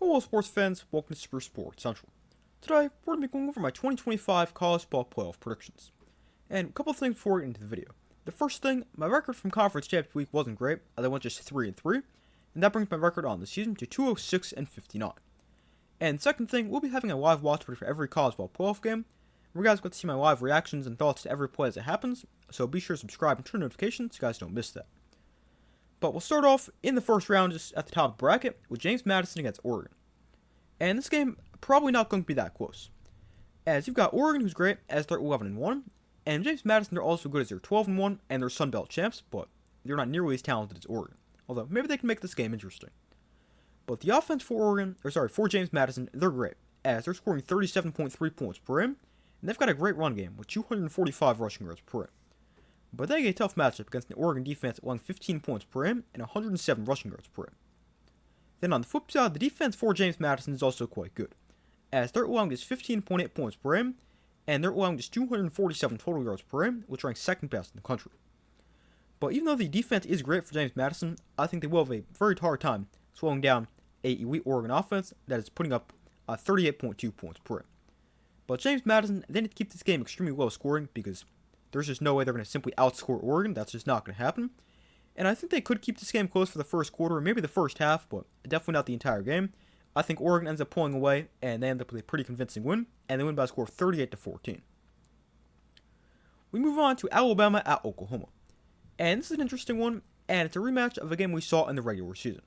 Hello sports fans, welcome to Super Sports Central. Today, we're going to be going over my 2025 college ball playoff predictions. And a couple of things before we get into the video. The first thing, my record from conference championship week wasn't great, as I went just 3-3, and that brings my record on the season to 206-59. And second thing, we'll be having a live watch party for every college ball playoff game, where you guys get to see my live reactions and thoughts to every play as it happens, so be sure to subscribe and turn notifications so you guys don't miss that. But we'll start off in the first round just at the top of the bracket with James Madison against Oregon. And this game probably not going to be that close, as you've got Oregon, who's great, as they're 11-1, and James Madison, they're also good as they're 12-1, and they're Sun Belt champs, but they're not nearly as talented as Oregon. Although maybe they can make this game interesting. But the offense for James Madison, they're great, as they're scoring 37.3 points per game, and they've got a great run game with 245 rushing yards per game. But they get a tough matchup against the Oregon defense, allowing 15 points per game and 107 rushing yards per game. Then on the flip side, the defense for James Madison is also quite good, as they're allowing just 15.8 points per game, and they're allowing just 247 total yards per game, which ranks second best in the country. But even though the defense is great for James Madison, I think they will have a very hard time slowing down a elite Oregon offense that is putting up 38.2 points per game. But James Madison, they need to keep this game extremely low scoring because there's just no way they're going to simply outscore Oregon. That's just not going to happen. And I think they could keep this game close for the first quarter, or maybe the first half, but definitely not the entire game. I think Oregon ends up pulling away, and they end up with a pretty convincing win, and they win by a score of 38-14. We move on to Alabama at Oklahoma. And this is an interesting one, and it's a rematch of a game we saw in the regular season,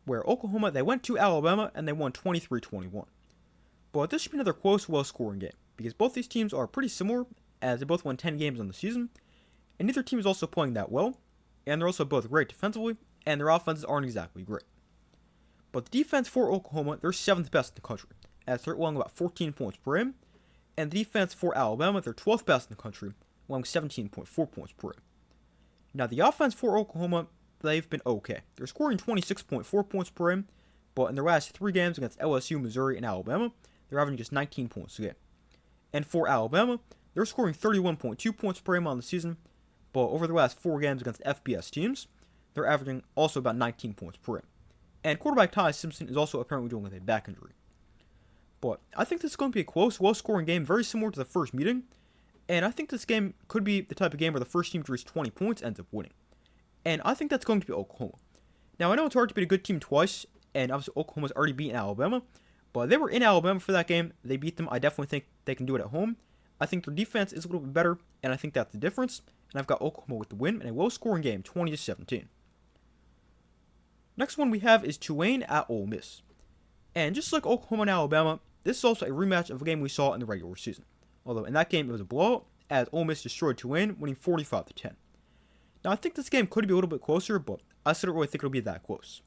where Oklahoma, they went to Alabama, and they won 23-21. But this should be another close, low-scoring game, because both these teams are pretty similar, as they both won 10 games on the season, and neither team is also playing that well, and they're also both great defensively, and their offenses aren't exactly great. But the defense for Oklahoma, they're 7th best in the country, as they're allowing about 14 points per game, and the defense for Alabama, they're 12th best in the country, allowing 17.4 points per game. Now the offense for Oklahoma, they've been okay. They're scoring 26.4 points per game, but in their last 3 games against LSU, Missouri, and Alabama, they're averaging just 19 points a game. And for Alabama, they're scoring 31.2 points per game on the season, but over the last 4 games against FBS teams, they're averaging also about 19 points per game. And quarterback Ty Simpson is also apparently dealing with a back injury. But I think this is going to be a close, low-scoring game, very similar to the first meeting, and I think this game could be the type of game where the first team to reach 20 points ends up winning. And I think that's going to be Oklahoma. Now, I know it's hard to beat a good team twice, and obviously Oklahoma's already beaten Alabama, but they were in Alabama for that game. They beat them. I definitely think they can do it at home. I think their defense is a little bit better, and I think that's the difference. And I've got Oklahoma with the win in a low-scoring game, 20-17. Next one we have is Tulane at Ole Miss. And just like Oklahoma and Alabama, this is also a rematch of a game we saw in the regular season. Although in that game it was a blowout, as Ole Miss destroyed Tulane, winning 45-10. Now I think this game could be a little bit closer, but I still don't really think it'll be that close.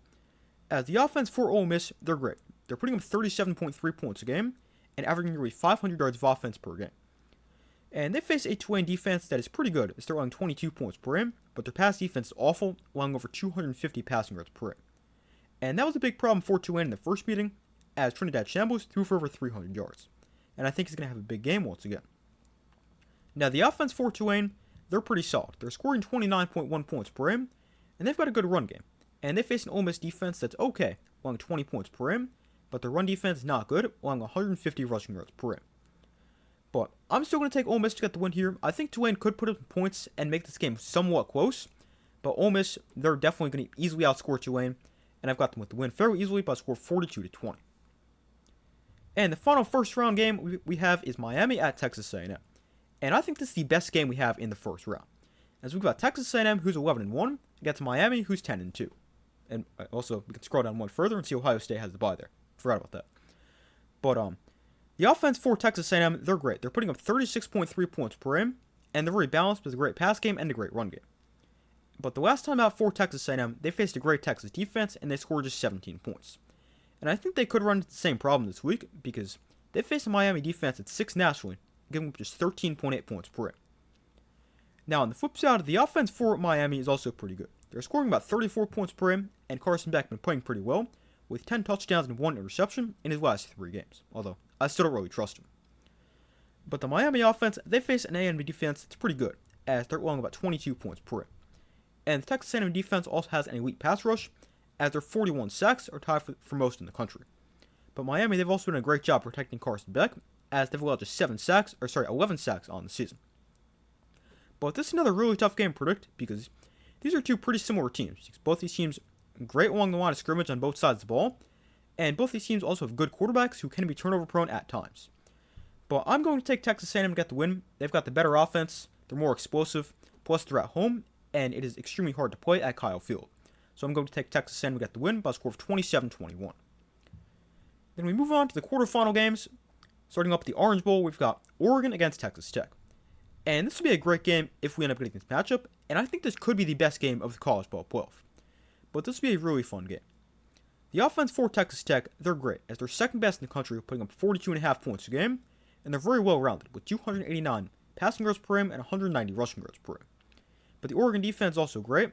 As the offense for Ole Miss, they're great. They're putting up 37.3 points a game, and averaging nearly 500 yards of offense per game. And they face a Tulane defense that is pretty good, as they're allowing 22 points per game, but their pass defense is awful, allowing over 250 passing yards per game. And that was a big problem for Tulane in the first meeting, as Trinidad Shambles threw for over 300 yards. And I think he's going to have a big game once again. Now the offense for Tulane, they're pretty solid. They're scoring 29.1 points per game, and they've got a good run game. And they face an Ole Miss defense that's okay, allowing 20 points per game, but their run defense is not good, allowing 150 rushing yards per game. But I'm still going to take Ole Miss to get the win here. I think Tulane could put up points and make this game somewhat close. But Ole Miss, they're definitely going to easily outscore Tulane. And I've got them with the win fairly easily by a score 42-20. And the final first round game we have is Miami at Texas A&M. And I think this is the best game we have in the first round. As we've got Texas A&M, who's 11-1, against Miami, who's 10-2. And also, we can scroll down one further and see Ohio State has the bye there. Forgot about that. But, the offense for Texas A&M, they're great. They're putting up 36.3 points per game, and they're very balanced with a great pass game and a great run game. But the last time out for Texas A&M, they faced a great Texas defense, and they scored just 17 points. And I think they could run into the same problem this week, because they faced a Miami defense that's 6th nationally, giving up just 13.8 points per game. Now, on the flip side, the offense for Miami is also pretty good. They're scoring about 34 points per game, and Carson Beck been playing pretty well, with 10 touchdowns and 1 interception in his last 3 games, although I still don't really trust him. But the Miami offense, they face an A&M defense that's pretty good, as they're allowing about 22 points per game. And the Texas A&M defense also has an elite pass rush, as their 41 sacks are tied for most in the country. But Miami, they've also done a great job protecting Carson Beck, as they've allowed just 11 sacks on the season. But this is another really tough game to predict because these are two pretty similar teams. Both these teams great along the line of scrimmage on both sides of the ball, and both these teams also have good quarterbacks who can be turnover prone at times. But I'm going to take Texas A&M to get the win. They've got the better offense, they're more explosive, plus they're at home, and it is extremely hard to play at Kyle Field. So I'm going to take Texas A&M to get the win by a score of 27-21. Then we move on to the quarterfinal games. Starting up with the Orange Bowl, we've got Oregon against Texas Tech. And this will be a great game if we end up getting this matchup, and I think this could be the best game of the college ball playoff. But this will be a really fun game. The offense for Texas Tech, they're great, as they're second best in the country, putting up 42.5 points a game, and they're very well rounded, with 289 passing yards per game and 190 rushing yards per game. But the Oregon defense is also great,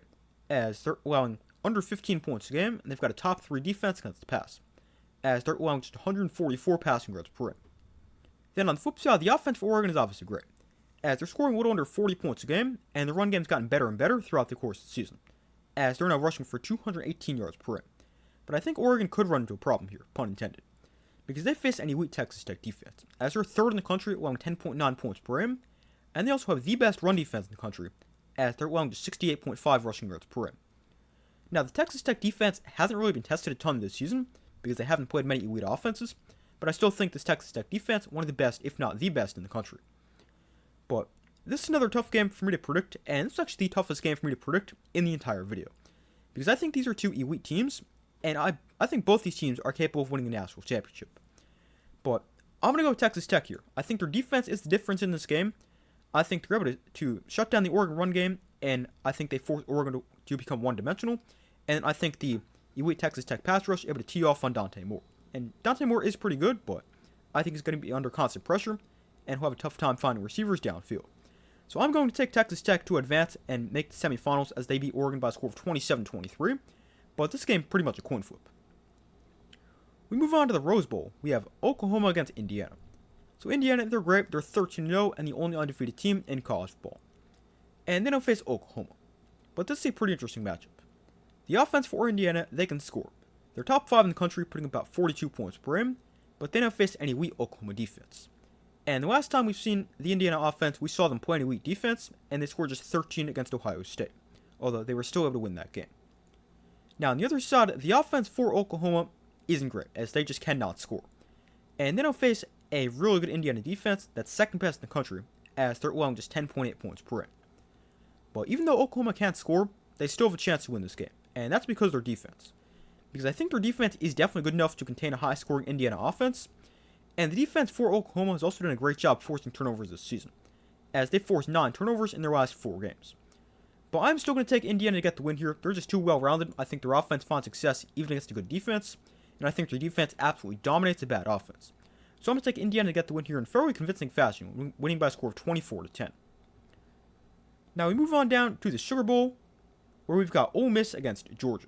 as they're allowing under 15 points a game, and they've got a top 3 defense against the pass, as they're allowing just 144 passing yards per game. Then on the flip side, the offense for Oregon is obviously great, as they're scoring a little under 40 points a game, and the run game's gotten better and better throughout the course of the season, as they're now rushing for 218 yards per game. But I think Oregon could run into a problem here, pun intended, because they face an elite Texas Tech defense, as they're third in the country, allowing 10.9 points per game, and they also have the best run defense in the country, as they're allowing just 68.5 rushing yards per game. Now, the Texas Tech defense hasn't really been tested a ton this season, because they haven't played many elite offenses, but I still think this Texas Tech defense one of the best, if not the best, in the country. But this is another tough game for me to predict, and this is actually the toughest game for me to predict in the entire video, because I think these are two elite teams, and I think both these teams are capable of winning a national championship. But I'm going to go with Texas Tech here. I think their defense is the difference in this game. I think they're able to shut down the Oregon run game, and I think they force Oregon to become one-dimensional, and I think the elite Texas Tech pass rush is able to tee off on Dante Moore. And Dante Moore is pretty good, but I think he's going to be under constant pressure, and he'll have a tough time finding receivers downfield. So I'm going to take Texas Tech to advance and make the semifinals as they beat Oregon by a score of 27-23, but this game pretty much a coin flip. We move on to the Rose Bowl. We have Oklahoma against Indiana. So Indiana, they're great. They're 13-0 and the only undefeated team in college football. And they don't face Oklahoma. But this is a pretty interesting matchup. The offense for Indiana, they can score. They're top 5 in the country, putting about 42 points per game, but they don't face any weak Oklahoma defense. And the last time we've seen the Indiana offense, we saw them play any weak defense, and they scored just 13 against Ohio State, although they were still able to win that game. Now, on the other side, the offense for Oklahoma isn't great, as they just cannot score. And they don't face a really good Indiana defense that's second best in the country, as they're allowing just 10.8 points per game. But even though Oklahoma can't score, they still have a chance to win this game, and that's because of their defense. Because I think their defense is definitely good enough to contain a high-scoring Indiana offense, and the defense for Oklahoma has also done a great job forcing turnovers this season, as they forced 9 turnovers in their last 4 games. But I'm still going to take Indiana to get the win here. They're just too well-rounded. I think their offense finds success even against a good defense, and I think their defense absolutely dominates a bad offense. So I'm going to take Indiana to get the win here in fairly convincing fashion, winning by a score of 24-10. Now we move on down to the Sugar Bowl, where we've got Ole Miss against Georgia.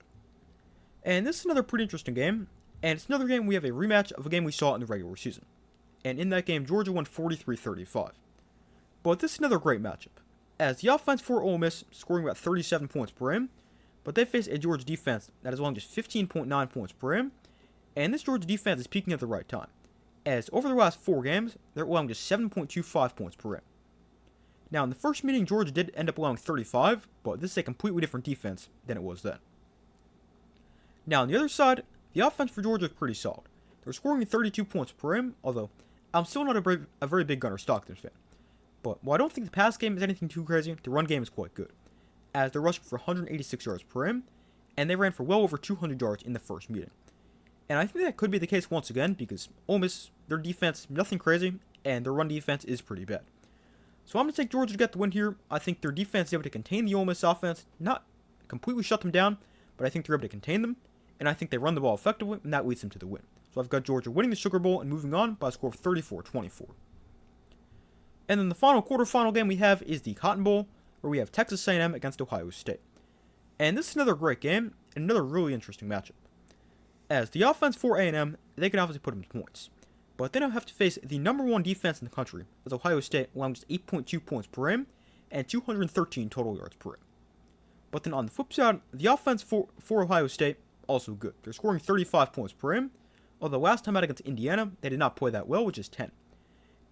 And this is another pretty interesting game, and it's another game we have a rematch of a game we saw in the regular season. And in that game, Georgia won 43-35. But this is another great matchup, as the offense for Ole Miss scoring about 37 points per game, but they face a Georgia defense that is allowing just 15.9 points per game, and this Georgia defense is peaking at the right time, as over the last 4 games, they're allowing just 7.25 points per game. Now, in the first meeting, Georgia did end up allowing 35, but this is a completely different defense than it was then. Now, on the other side, the offense for Georgia is pretty solid. They're scoring 32 points per game, although I'm still not a very big Gunnar Stockton fan. But while I don't think the pass game is anything too crazy, the run game is quite good, as they're rushing for 186 yards per game, and they ran for well over 200 yards in the first meeting. And I think that could be the case once again, because Ole Miss, their defense, nothing crazy, and their run defense is pretty bad. So I'm going to take Georgia to get the win here. I think their defense is able to contain the Ole Miss offense, not completely shut them down, but I think they're able to contain them, and I think they run the ball effectively, and that leads them to the win. So I've got Georgia winning the Sugar Bowl and moving on by a score of 34-24. And then the final quarterfinal game we have is the Cotton Bowl, where we have Texas A&M against Ohio State. And this is another great game, and another really interesting matchup. As the offense for A&M, they can obviously put them to points, but they now have to face the number 1 defense in the country, as Ohio State allowing just 8.2 points per game and 213 total yards per game. But then on the flip side, the offense for Ohio State, also good. They're scoring 35 points per game, although last time out against Indiana, they did not play that well, which is 10.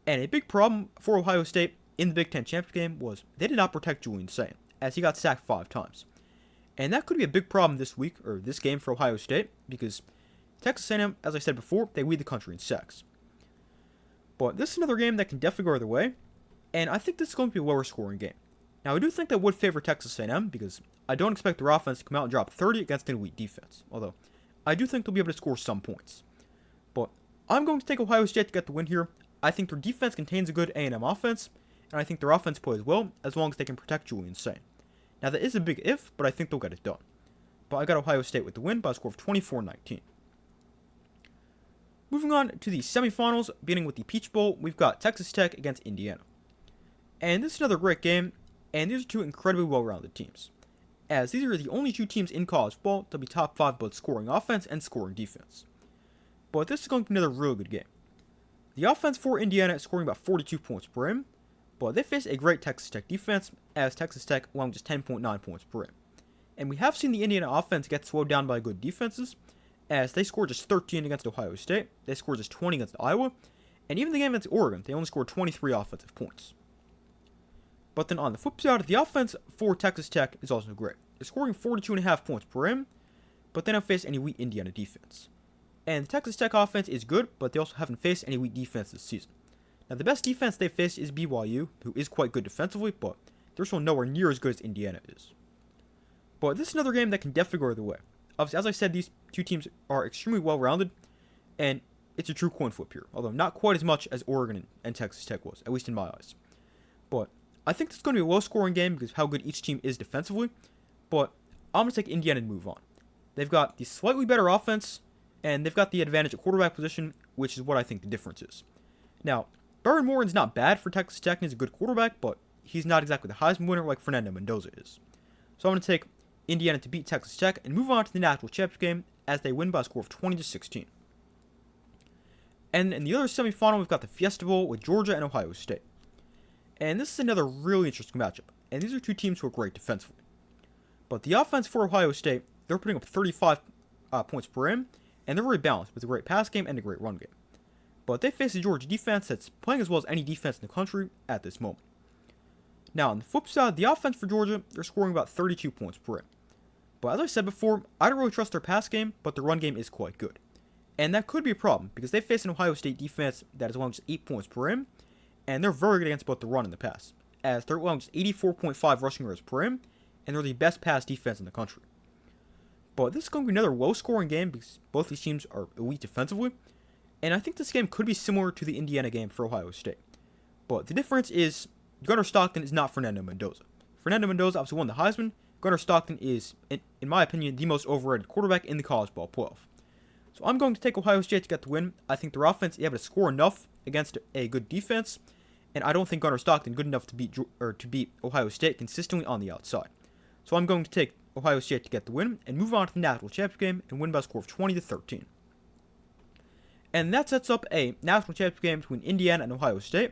And a big problem for Ohio State in the Big Ten championship game was they did not protect Julian Sayin, as he got sacked 5 times. And that could be a big problem this week, or this game for Ohio State, because Texas A&M, as I said before, they lead the country in sacks. But this is another game that can definitely go either way, and I think this is going to be a lower scoring game. Now, I do think that would favor Texas A&M, because I don't expect their offense to come out and drop 30 against an elite defense, although I do think they'll be able to score some points. But I'm going to take Ohio State to get the win here. I think their defense contains a good A&M offense, and I think their offense plays well as long as they can protect Julian Sayin. Now, that is a big if, but I think they'll get it done. But I got Ohio State with the win by a score of 24-19. Moving on to the semifinals, beginning with the Peach Bowl, we've got Texas Tech against Indiana. And this is another great game, and these are two incredibly well-rounded teams, as these are the only two teams in college football to be top 5 both scoring offense and scoring defense. But this is going to be another really good game. The offense for Indiana is scoring about 42 points per game, but they face a great Texas Tech defense, as Texas Tech allowing just 10.9 points per game. And we have seen the Indiana offense get slowed down by good defenses, as they scored just 13 against Ohio State, they scored just 20 against Iowa, and even the game against Oregon, they only scored 23 offensive points. But then on the flip side, the offense for Texas Tech is also great. They're scoring 42.5 points per game, but they don't face any weak Indiana defense. And the Texas Tech offense is good, but they also haven't faced any weak defense this season. Now, the best defense they've faced is BYU, who is quite good defensively, but they're still nowhere near as good as Indiana is. But this is another game that can definitely go either way. Obviously, as I said, these two teams are extremely well-rounded, and it's a true coin flip here, although not quite as much as Oregon and Texas Tech was, at least in my eyes. But I think this is going to be a low-scoring game because of how good each team is defensively, but I'm going to take Indiana and move on. They've got the slightly better offense, and they've got the advantage at quarterback position, which is what I think the difference is. Now, Byron Morin's not bad for Texas Tech, and he's a good quarterback, but he's not exactly the Heisman winner like Fernando Mendoza is. So I'm going to take Indiana to beat Texas Tech and move on to the national championship game as they win by a score of 20-16. And in the other semifinal, we've got the Fiesta Bowl with Georgia and Ohio State. And this is another really interesting matchup, and these are two teams who are great defensively. But the offense for Ohio State, they're putting up 35 points per game, and they're very balanced with a great pass game and a great run game. But they face a Georgia defense that's playing as well as any defense in the country at this moment. Now, on the flip side, the offense for Georgia, they're scoring about 32 points per game. But as I said before, I don't really trust their pass game, but their run game is quite good. And that could be a problem, because they face an Ohio State defense that is allowing just 8 points per game, and they're very good against both the run and the pass, as they're allowing just 84.5 rushing yards per game, and they're the best pass defense in the country. But this is going to be another low-scoring game, because both these teams are elite defensively, and I think this game could be similar to the Indiana game for Ohio State. But the difference is, Gunnar Stockton is not Fernando Mendoza. Fernando Mendoza obviously won the Heisman. Gunnar Stockton is, in my opinion, the most overrated quarterback in the college ball playoff. So I'm going to take Ohio State to get the win. I think their offense is able to score enough against a good defense, and I don't think Gunnar Stockton good enough to beat Ohio State consistently on the outside. So I'm going to take Ohio State to get the win and move on to the national championship game and win by a score of 20-13. And that sets up a national championship game between Indiana and Ohio State,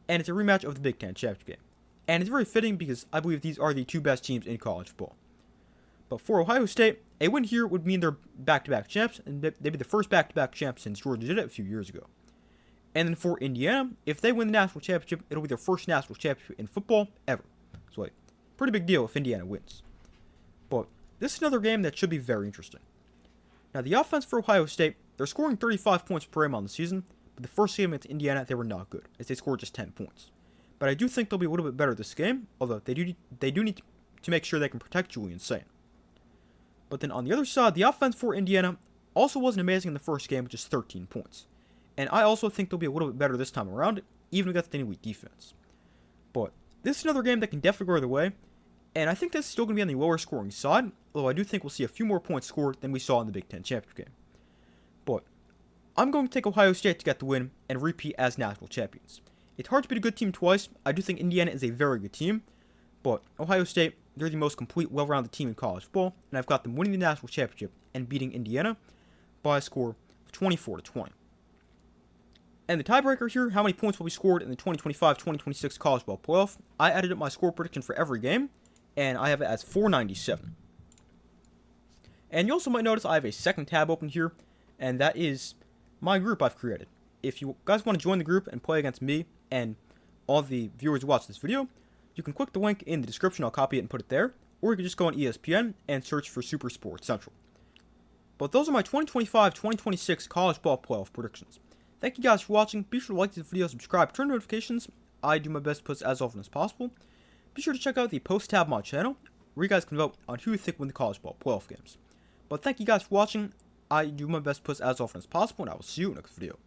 and it's a rematch of the Big Ten championship game. And it's very fitting because I believe these are the two best teams in college football. But for Ohio State, a win here would mean they're back-to-back champs, and they'd be the first back-to-back champs since Georgia did it a few years ago. And then for Indiana, if they win the national championship, it'll be their first national championship in football ever. So, pretty big deal if Indiana wins. But this is another game that should be very interesting. Now, the offense for Ohio State, they're scoring 35 points per game on the season, but the first game against Indiana, they were not good, as they scored just 10 points. But I do think they'll be a little bit better this game, although they do need to make sure they can protect Julian Sayin. But then on the other side, the offense for Indiana also wasn't amazing in the first game, with just 13 points. And I also think they'll be a little bit better this time around, even against any weak defense. But this is another game that can definitely go either way, and I think this is still going to be on the lower scoring side, although I do think we'll see a few more points scored than we saw in the Big Ten championship game. But I'm going to take Ohio State to get the win and repeat as national champions. It's hard to beat a good team twice. I do think Indiana is a very good team, but Ohio State, they're the most complete, well-rounded team in college football, and I've got them winning the national championship and beating Indiana by a score of 24-20. And the tiebreaker here, how many points will be scored in the 2025-2026 college ball playoff? I added up my score prediction for every game, and I have it as 497. And you also might notice I have a second tab open here, and that is my group I've created. If you guys want to join the group and play against me and all the viewers who watch this video, you can click the link in the description. I'll copy it and put it there, or you can just go on ESPN and search for Super Sports Central. But those are my 2025-2026 college ball playoff predictions. Thank you guys for watching. Be sure to like this video, subscribe, turn notifications. I do my best to post as often as possible. Be sure to check out the post tab on my channel, where you guys can vote on who you think win the college ball playoff games. But thank you guys for watching. I do my best to post as often as possible, and I will see you in the next video.